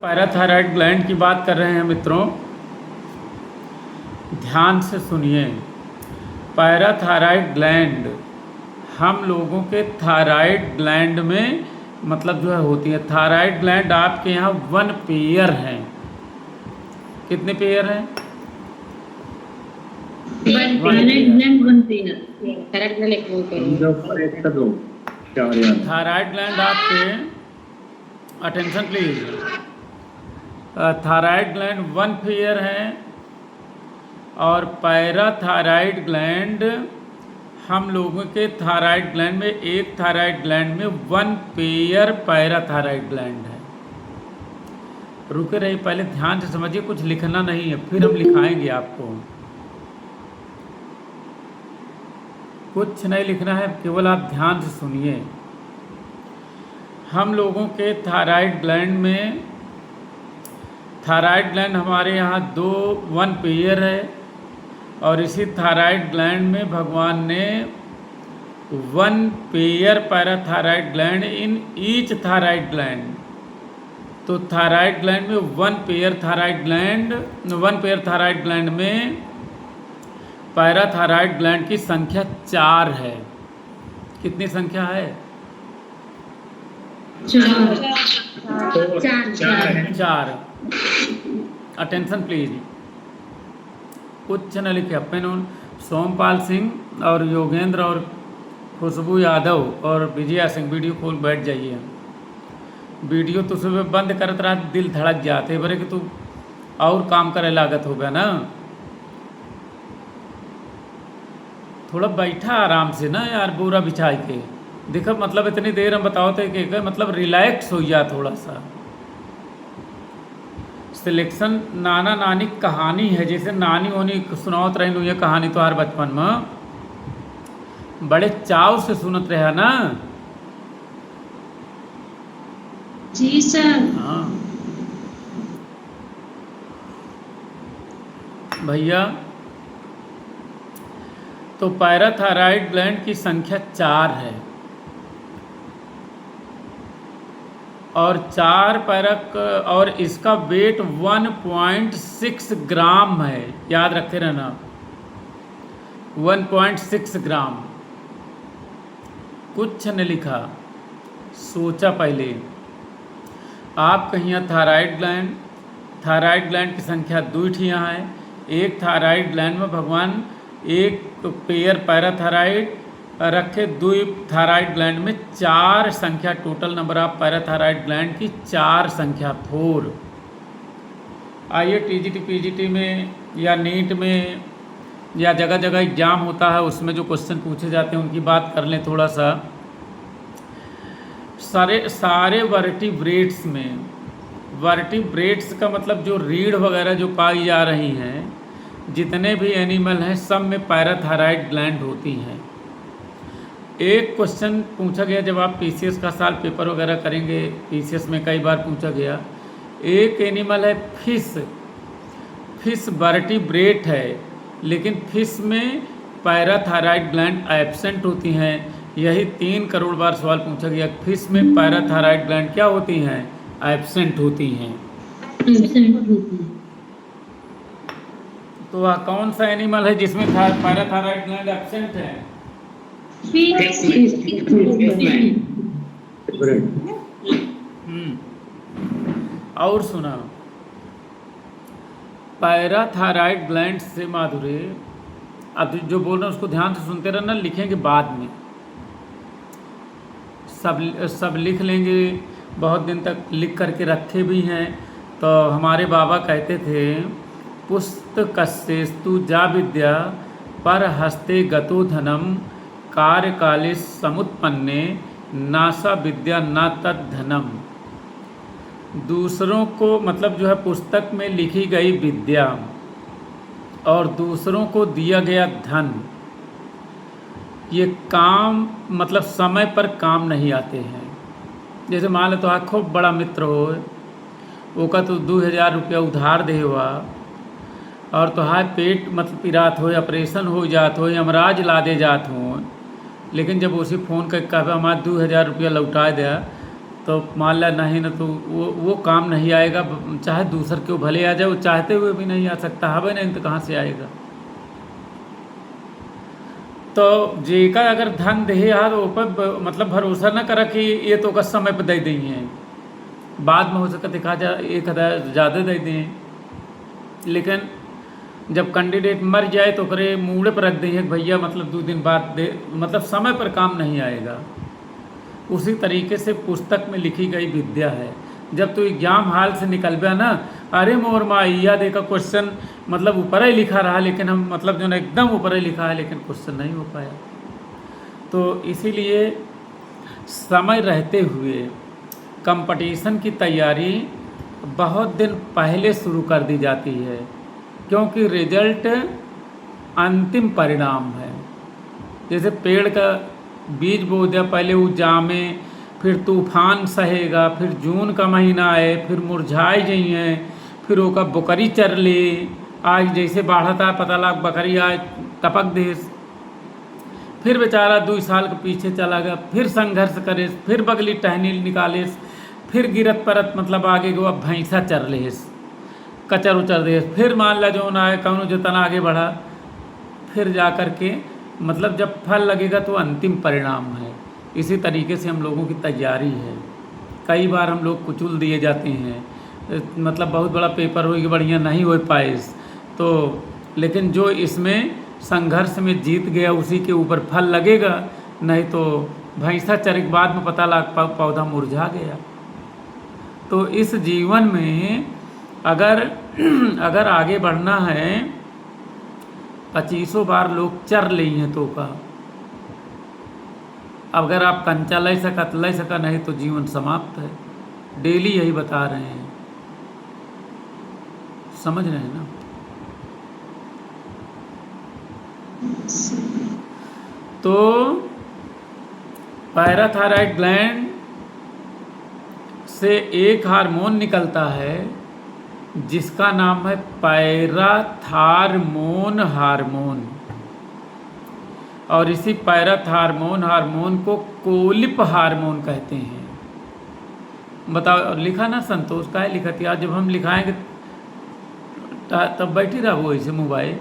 Parathyroid gland की बात कर रहे हैं मित्रों, ध्यान से सुनिए। पैराथायराइड ग्लैंड हम लोगों के थायराइड ग्लैंड में मतलब जो है होती है। थायराइड ग्लैंड आपके यहाँ 1 पेयर हैं। कितने पेयर हैं? 1 थायराइड ग्लैंड आपके, attention please, thyroid gland 1 pair है और पैराथायराइड ग्लैंड हम लोगों के थायराइड ग्लैंड में, एक थायराइड ग्लैंड में 1 पेयर पैराथायराइड ग्लैंड है। रुके रहिए, पहले ध्यान से समझिए, कुछ लिखना नहीं है, फिर हम लिखाएंगे आपको। कुछ नहीं लिखना है, केवल आप ध्यान से सुनिए। हम लोगों के थायराइड ग्लैंड में, थायराइड ग्लैंड हमारे यहाँ 1 पेयर है और इसी थायराइड ग्लैंड में भगवान ने 1 pair parathyroid gland in each thyroid gland. तो थायराइड ग्लैंड में 1 pair thyroid gland, 1 pair thyroid gland में पैराथायराइड ग्लैंड की संख्या 4 है। कितनी संख्या है? 4। Attention please. कुछ न लिखे अपन। सोमपाल सिंह और योगेंद्र और खुशबू यादव और विजया सिंह वीडियो खोल बैठ जाइए। वीडियो तो सुबह बंद करत रहा, दिल धड़क जाते बरे कि तू और काम करे लागत हो गया ना। थोड़ा बैठा आराम से ना यार, बोरा बिछाई के देखो। मतलब इतनी देर हम बताओ थे कि मतलब रिलैक्स हो जा थोड़ा सा। सिलेक्शन नाना नानी कहानी है, जैसे नानी होनी सुनावत रही ये कहानी तो हर बचपन में बड़े चाव से सुनत रहा ना। जी सर। हाँ भैया, तो पैराथायराइड ग्लैंड की संख्या 4 है और 4 पैरक और इसका वेट 1.6 ग्राम है। याद रखे रहना, 1.6 ग्राम। कुछ ने लिखा, सोचा पहले। आप कहीं थायराइड ग्लैंड की संख्या 2 यहाँ है। एक थायराइड ग्लैंड में भगवान 1 पेयर पैराथायराइड रखे, 2 थायराइड ग्लैंड में 4 संख्या, total number of parathyroid gland की 4 संख्या 4। आइए टीजीटी पीजीटी में या नीट में या जगह जगह एग्जाम होता है, उसमें जो क्वेश्चन पूछे जाते हैं उनकी बात कर लें थोड़ा सा। सारे वर्टिब्रेट्स में, वर्टिब्रेट्स का मतलब जो रीढ़ वगैरह जो पाई जा रही हैं, जितने भी एनिमल हैं सब में पैराथायराइड ग्लैंड होती हैं। एक क्वेश्चन पूछा गया जब आप पीसीएस का साल पेपर वगैरह करेंगे, पीसीएस में कई बार पूछा गया। एक एनिमल है फिश वर्टिब्रेट है, लेकिन फिश में पैराथायराइड ग्लैंड एब्सेंट होती हैं। यही 3 करोड़ बार सवाल पूछा गया, फिश में पैराथायराइड ग्लैंड क्या होती हैं? एब्सेंट होती हैं। तो वह कौन सा एनिमल है जिसमें पैराथायराइड ग्लैंड एब्सेंट है? और सुना, पैराथायराइड ग्लैंड से माधुरी, अब जो बोल रहे हैं उसको ध्यान से सुनते रहना, लिखेंगे बाद में, सब लिख लेंगे। बहुत दिन तक लिख करके रखे भी हैं। तो हमारे बाबा कहते थे, पुस्तकस्येस्तु जा विद्या पर हस्ते गतो धनम कार्यकाले समुत्पन्ने नासा विद्या न तद्धनम। दूसरों को मतलब जो है पुस्तक में लिखी गई विद्या और दूसरों को दिया गया धन, ये काम मतलब समय पर काम नहीं आते हैं। जैसे मान लो तो खूब बड़ा मित्र हो, वो का तो 2000 रुपया उधार दे हुआ और तो पेट मतलब पिरात हो, ऑपरेशन हो जात हो, यमराज लादे जात हो, लेकिन जब उसी फ़ोन कर कहा हमारे 2000 रुपया लौटा दिया, तो मान ला नहीं ना, तो वो काम नहीं आएगा। चाहे दूसर क्यों भले आ जाए, वो चाहते हुए भी नहीं आ सकता, हवे नहीं तो कहाँ से आएगा। तो जेका अगर धन दे यार ऊपर मतलब भरोसा न करा कि ये तो का समय पर दे देंगे, बाद में हो सके दिखा जा 1,000 ज़्यादा दे दें, लेकिन जब कैंडिडेट मर जाए तो करे मूड़े पर रख देंगे कि भैया मतलब 2 दिन बाद दे, मतलब समय पर काम नहीं आएगा। उसी तरीके से पुस्तक में लिखी गई विद्या है। जब तो एग्जाम हाल से निकल गया ना, अरे मोर माइया देखा क्वेश्चन मतलब ऊपर ही लिखा रहा, लेकिन हम मतलब जो ना एकदम ऊपर ही लिखा है, लेकिन क्वेश्चन नहीं हो पाया। तो इसीलिए समय रहते हुए कंपटीशन की तैयारी बहुत दिन पहले शुरू कर दी जाती है, क्योंकि रिजल्ट अंतिम परिणाम है। जैसे पेड़ का बीज बो दिया, पहले वो जामे, फिर तूफान सहेगा, फिर जून का महीना आए, फिर मुरझाए जाइए, फिर ओका बकरी चर ले, आज जैसे बाढ़ता पता लग बकरी आज टपक दे, फिर बेचारा 2 साल के पीछे चला गया, फिर संघर्ष करे, फिर बगली टहनी निकाले, फिर गिरत परत मतलब आगे गो अब भैंसा चर ले, कचर उचर दे, फिर मान ला जो ना है कौनो जतना आगे बढ़ा, फिर जा कर के मतलब जब फल लगेगा तो अंतिम परिणाम है। इसी तरीके से हम लोगों की तैयारी है। कई बार हम लोग कुचल दिए जाते हैं, मतलब बहुत बड़ा पेपर हो कि बढ़िया नहीं हो पाए तो, लेकिन जो इसमें संघर्ष में जीत गया उसी के ऊपर फल लगेगा, नहीं तो भैंसा चर के बाद में पता लग पौधा मुरझा गया। तो इस जीवन में अगर आगे बढ़ना है, 25 बार लोग चर ली हैं तो का, अगर आप कंचा ले सका नहीं तो जीवन समाप्त है। डेली यही बता रहे हैं, समझ रहे हैं ना। तो पैराथायराइड ग्लैंड से एक हार्मोन निकलता है जिसका नाम है पैराथार्मोन हार्मोन, और इसी पैराथार्मोन हार्मोन को कोलिप हार्मोन कहते हैं। बताओ, लिखा ना संतोष का है लिखा थी, आज जब हम लिखाएंगे तब बैठी रहा वो इसे मोबाइल,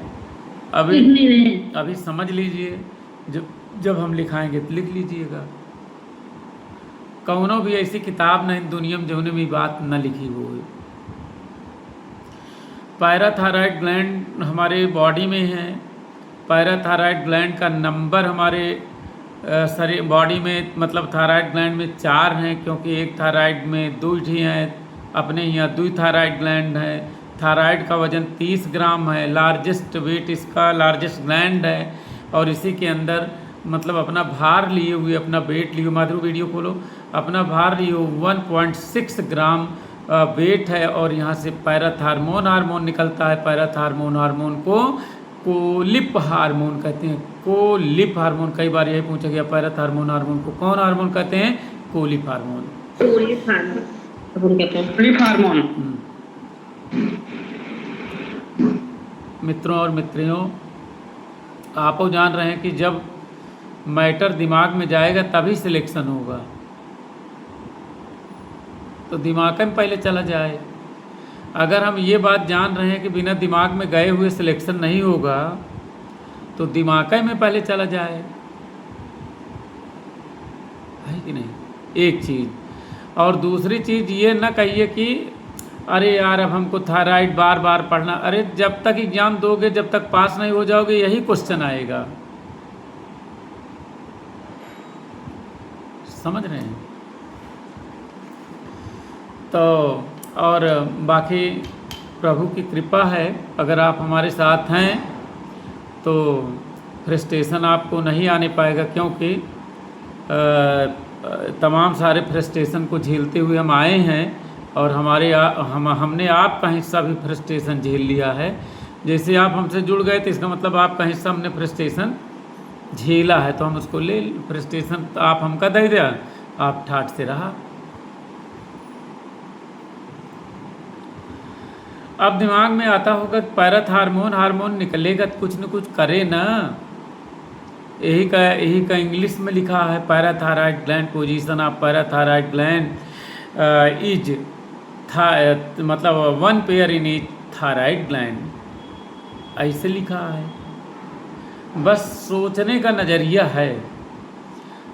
अभी समझ लीजिए, जब हम लिखाएंगे तो लिख लीजिएगा। कौनो भी ऐसी किताब नहीं दुनिया में जो भी बात न लिखी हो। पैराथायराइड ग्लैंड हमारे बॉडी में है। पैराथायराइड ग्लैंड का नंबर हमारे शरीर बॉडी में मतलब थायराइड ग्लैंड में 4 हैं, क्योंकि एक थायराइड में 2 ही हैं। अपने यहाँ 2 थायराइड ग्लैंड है। थायराइड का वजन 30 ग्राम है। लार्जेस्ट वेट इसका लार्जेस्ट ग्लैंड है, और इसी के अंदर मतलब अपना भार लिए हुए, अपना वेट लिए, माधुरी वीडियो खोलो, अपना भार लिए 1.6 ग्राम वेट है। और यहाँ से पैराथार्मोन हार्मोन निकलता है। पैराथार्मोन हार्मोन को कोलिप हार्मोन कहते हैं। कोलिप हार्मोन, कई बार यही पूछा गया पैराथार्मोन हार्मोन को कौन हार्मोन कहते हैं? कोलिप हार्मोन। कोलिप हार्मोन। मित्रों और मित्रियों, आप जान रहे हैं कि जब मैटर दिमाग में जाएगा तभी सिलेक्शन होगा, तो दिमाग में पहले चला जाए। अगर हम ये बात जान रहे हैं कि बिना दिमाग में गए हुए सिलेक्शन नहीं होगा, तो दिमाग में पहले चला जाए, है कि नहीं? एक चीज़। और दूसरी चीज़ ये ना कहिए कि अरे यार अब हमको थायराइड बार बार पढ़ना। अरे जब तक एग्जाम दोगे, जब तक पास नहीं हो जाओगे, यही क्वेश्चन आएगा। समझ रहे हैं? तो और बाकी प्रभु की कृपा है, अगर आप हमारे साथ हैं तो फ्रस्ट्रेशन आपको नहीं आने पाएगा, क्योंकि तमाम सारे फ्रस्ट्रेशन को झेलते हुए हम आए हैं, और हमने आपका हिस्सा भी फ्रस्ट्रेशन झेल लिया है। जैसे आप हमसे जुड़ गए तो इसका मतलब आपका हिस्सा हमने फ्रस्ट्रेशन झेला है, तो हम उसको ले। फ्रस्ट्रेशन आप हमका दे दिया, आप ठाठ से रहा। अब दिमाग में आता होगा कि पैराथार्मोन हार्मोन निकलेगा तो कुछ न कुछ करे ना। यही का इंग्लिश में लिखा है parathyroid gland, position of parathyroid gland. Is था मतलब 1 pair in each thyroid gland, ऐसे लिखा है। बस सोचने का नज़रिया है।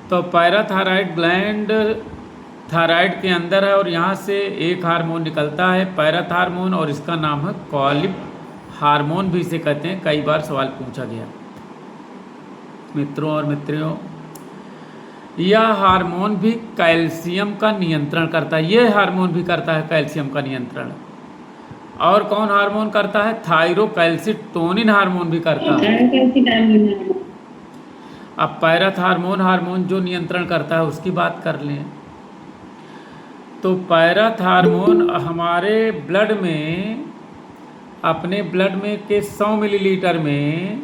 तो पैराथायराइड ग्लैंड थायराइड के अंदर है और यहाँ से एक हार्मोन निकलता है पैराथ हार्मोन, और इसका नाम है कॉलिप हार्मोन भी इसे कहते हैं। कई बार सवाल पूछा गया। मित्रों और मित्रियों, यह हार्मोन भी कैल्शियम का नियंत्रण करता है। यह हार्मोन भी करता है कैल्शियम का नियंत्रण। और कौन हार्मोन करता है? थायरोकैल्सिटोनिन हार्मोन भी करता है। अब पैराथ हार्मोन जो नियंत्रण करता है उसकी बात कर लें। तो पैराथ हार्मोन हमारे ब्लड में, अपने ब्लड में के 100 मिलीलीटर में,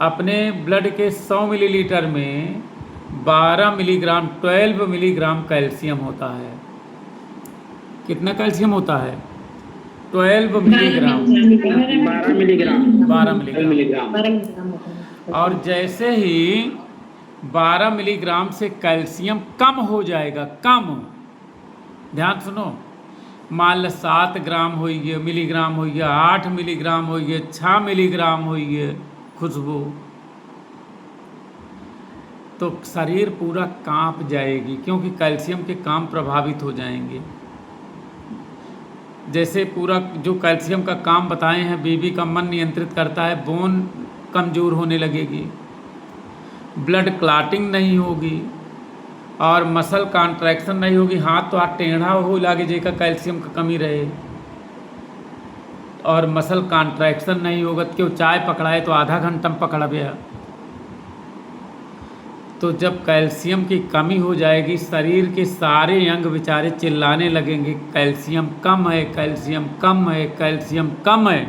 अपने ब्लड के 100 मिलीलीटर में 12 मिलीग्राम 12 मिलीग्राम कैल्शियम होता है। कितना कैल्शियम होता है? 12 मिलीग्राम। 12 मिलीग्राम। और जैसे ही 12 मिलीग्राम से कैल्शियम कम हो जाएगा, कम, ध्यान सुनो, मान लो 7 ग्राम हो गया, मिलीग्राम हो गया, 8 मिलीग्राम हो गया, 6 मिलीग्राम हो गया खुशबू, तो शरीर पूरा कांप जाएगी, क्योंकि कैल्शियम के काम प्रभावित हो जाएंगे। जैसे पूरा जो कैल्शियम का काम बताए हैं, बीबी का मन नियंत्रित करता है, बोन कमज़ोर होने लगेगी, ब्लड क्लॉटिंग नहीं होगी और मसल कॉन्ट्रैक्शन नहीं होगी। हाथ तो हाथ टेढ़ा हो लागे जेका कैल्शियम का कमी रहे, और मसल कॉन्ट्रैक्शन नहीं होगा। क्यों? चाय पकड़ाए तो आधा घंटा में पकड़ा गया। तो जब कैल्शियम की कमी हो जाएगी, शरीर के सारे अंग बेचारे चिल्लाने लगेंगे, कैल्शियम कम है, कैल्शियम कम है, कैल्शियम कम है।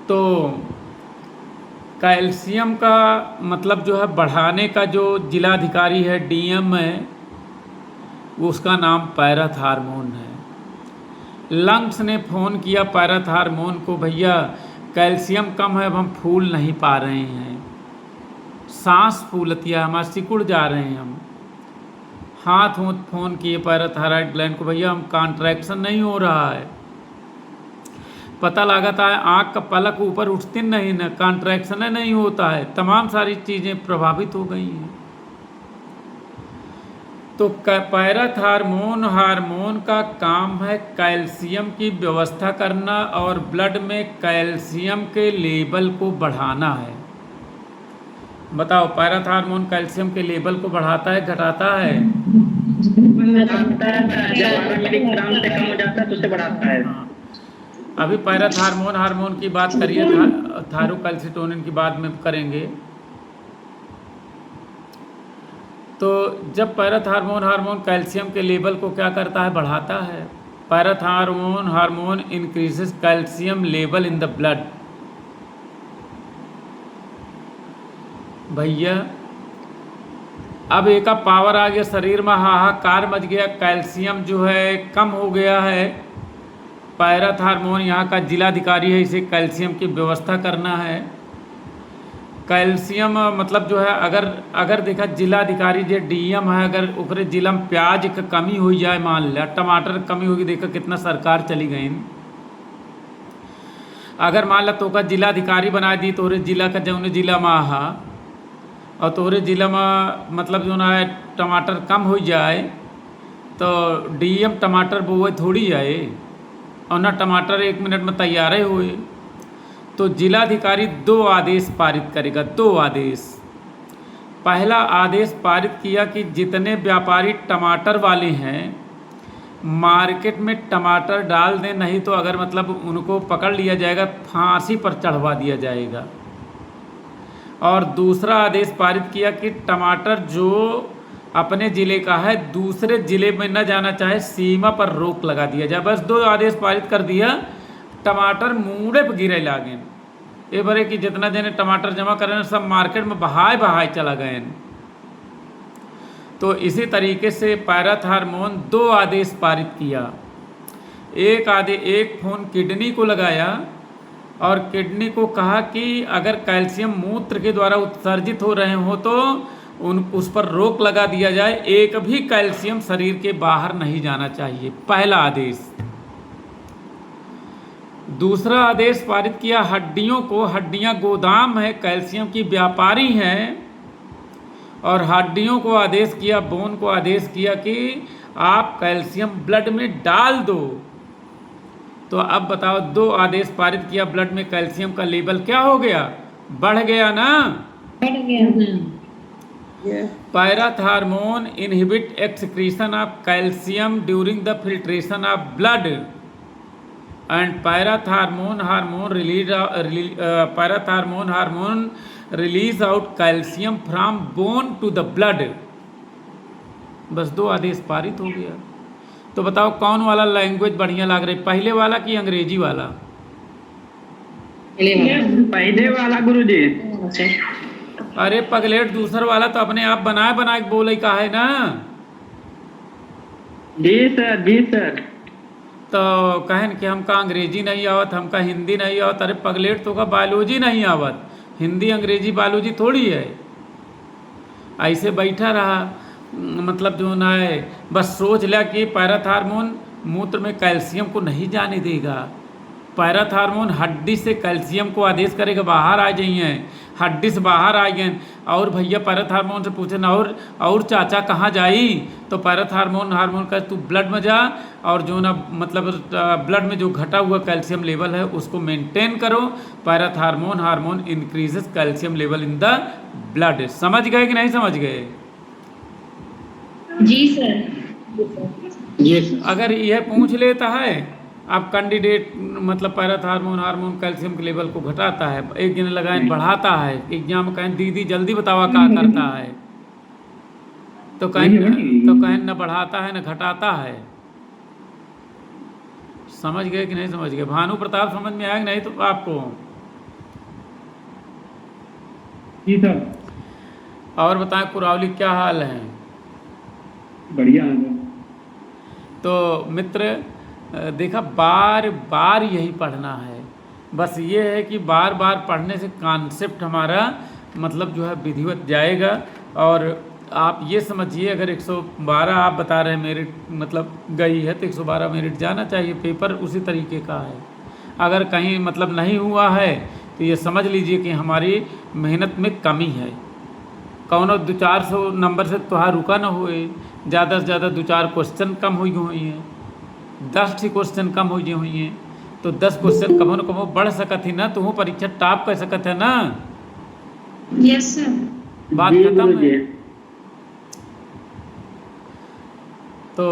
तो कैल्शियम का मतलब जो है बढ़ाने का जो जिलाधिकारी है, डीएम है, वो उसका नाम पैराथ हार्मोन है। लंग्स ने फ़ोन किया पैराथ हार्मोन को, भैया कैल्शियम कम है, अब हम फूल नहीं पा रहे हैं, सांस फूलती है हमारा, सिकुड़ जा रहे हैं हम। हाथ फ़ोन किए पैराथायराइड ग्लैंड को, भैया हम कॉन्ट्रैक्शन नहीं हो रहा है। पता लगाता है आँख का पलक ऊपर उठती नहीं, न कॉन्ट्रैक्शन नहीं होता है, तमाम सारी चीज़ें प्रभावित हो गई हैं। तो पैराथ हार्मोन का काम है कैल्शियम की व्यवस्था करना और ब्लड में कैल्शियम के लेवल को बढ़ाना है। बताओ, पैराथ हार्मोन कैल्शियम के लेवल को बढ़ाता है, घटाता है? जब 12 मिलीग्राम से कम हो जाता है तो उसे बढ़ाता है। अभी पैराथ हार्मोन की बात करिए, थायरोकैल्सिटोनिन की बाद में करेंगे। तो जब पैराथ हार्मोन कैल्शियम के लेवल को क्या करता है? बढ़ाता है। पैराथ hormone increases calcium level in the blood. भैया अब एक पावर आ गया शरीर में, हाहाकार मच गया, कैल्शियम जो है कम हो गया है। पैराथ हार्मोन यहाँ का जिलाधिकारी है, इसे कैल्शियम की व्यवस्था करना है। कैल्शियम मतलब जो है, अगर देखा जिलाधिकारी जो डीएम है, अगर ओकरे जिला में प्याज की कमी हो जाए, मान लिया टमाटर की कमी होगी, देखा कितना सरकार चली गई। अगर मान ला तो का जिलाधिकारी बना दी, तोरे जिला का जौने जिला में आहा और तोरे जिला में मतलब जो ना है टमाटर कम हो जाए, तो डीएम टमाटर बोए थोड़ी जाए, और ना टमाटर 1 मिनट में तैयार ही हुए। तो जिलाधिकारी 2 आदेश पारित करेगा, 2 आदेश। पहला आदेश पारित किया कि जितने व्यापारी टमाटर वाले हैं मार्केट में टमाटर डाल दें, नहीं तो अगर मतलब उनको पकड़ लिया जाएगा, फांसी पर चढ़वा दिया जाएगा। और दूसरा आदेश पारित किया कि टमाटर जो अपने ज़िले का है दूसरे ज़िले में न जाना चाहे, सीमा पर रोक लगा दिया जाए। बस 2 आदेश पारित कर दिया, टमाटर मूड़े पर गिरे लागे। ये बरे कि जितना जने टमाटर जमा करें सब मार्केट में बहाए चला गए। तो इसी तरीके से पैराथ हार्मोन 2 आदेश पारित किया। एक फ़ोन किडनी को लगाया और किडनी को कहा कि अगर कैल्शियम मूत्र के द्वारा उत्सर्जित हो रहे हो तो उस पर रोक लगा दिया जाए, एक भी कैल्शियम शरीर के बाहर नहीं जाना चाहिए। पहला आदेश। दूसरा आदेश पारित किया, हड्डियां गोदाम है, कैल्शियम की व्यापारी हैं, और हड्डियों को आदेश किया, बोन को आदेश किया कि आप कैल्शियम ब्लड में डाल दो। तो अब बताओ, 2 आदेश पारित किया, ब्लड में कैल्शियम का लेवल क्या हो गया? बढ़ गया ना? बढ़ गया। Parathormone inhibit excretion of calcium during the filtration of blood, and parathormone hormone release out calcium from bone to the blood. बस 2 आदेश पारित हो गया। तो बताओ कौन वाला लैंग्वेज बढ़िया लग रही, पहले वाला कि अंग्रेजी वाला? पहले वाला गुरुजी। अरे पगलेट, दूसरा वाला तो अपने आप बनाए बनाए बोले का है ना। जी सर, जी सर। तो कहन कि हमका अंग्रेजी नहीं आवत, हमका हिंदी नहीं आवत। अरे पगलेट, तो का बायोलॉजी नहीं आवत, हिंदी अंग्रेजी बायोलॉजी थोड़ी है। ऐसे बैठा रहा, मतलब जो ना है, बस सोच लिया कि पैराथार्मोन मूत्र में कैल्शियम को नहीं जाने देगा। पैराथार्मोन हड्डी से कैल्शियम को आदेश करेगा बाहर आ जाइए, हड्डी से बाहर आ गए। और भैया पैराथार्मोन से पूछे ना, और चाचा कहाँ जाई? तो हार्मोन का तू ब्लड में जा, और जो ना मतलब ब्लड में जो घटा हुआ कैल्शियम लेवल है उसको मेंटेन करो। Hormone increases calcium level in the blood. समझ गए कि नहीं समझ गए? जी सर। जी सर। अगर यह पूछ लेता है आप कैंडिडेट, मतलब हार्मोन कैल्शियम के लेवल को घटाता है, एक दिन लगाए बढ़ाता है, एग्जाम कहें दीदी जल्दी बतावा क्या करता है, तो कहें न बढ़ाता है न घटाता है। समझ गए कि नहीं समझ गए? भानु प्रताप समझ में आया कि नहीं तो आपको? जी सर। और बताएं कुरावली क्या हाल है? बढ़िया है। तो मित्र देखा, बार बार यही पढ़ना है। बस ये है कि बार बार पढ़ने से कॉन्सेप्ट हमारा मतलब जो है विधिवत जाएगा। और आप ये समझिए, अगर 112 आप बता रहे हैं मेरिट मतलब गई है, तो 112 मेरिट जाना चाहिए। पेपर उसी तरीके का है। अगर कहीं मतलब नहीं हुआ है तो ये समझ लीजिए कि हमारी मेहनत में कमी है। कौनो 200-400 नंबर से तो रुका ना हुए, ज़्यादा से ज़्यादा 2-4 क्वेश्चन कम हुई हैं, 10 क्वेश्चन कम हुई हैं, तो 10 क्वेश्चन कमो न कमो बढ़ सकत ही ना, तो परीक्षा टॉप कर सकत है ना। Yes sir. बात खत्म है। तो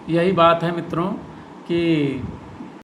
यही बात है मित्रों कि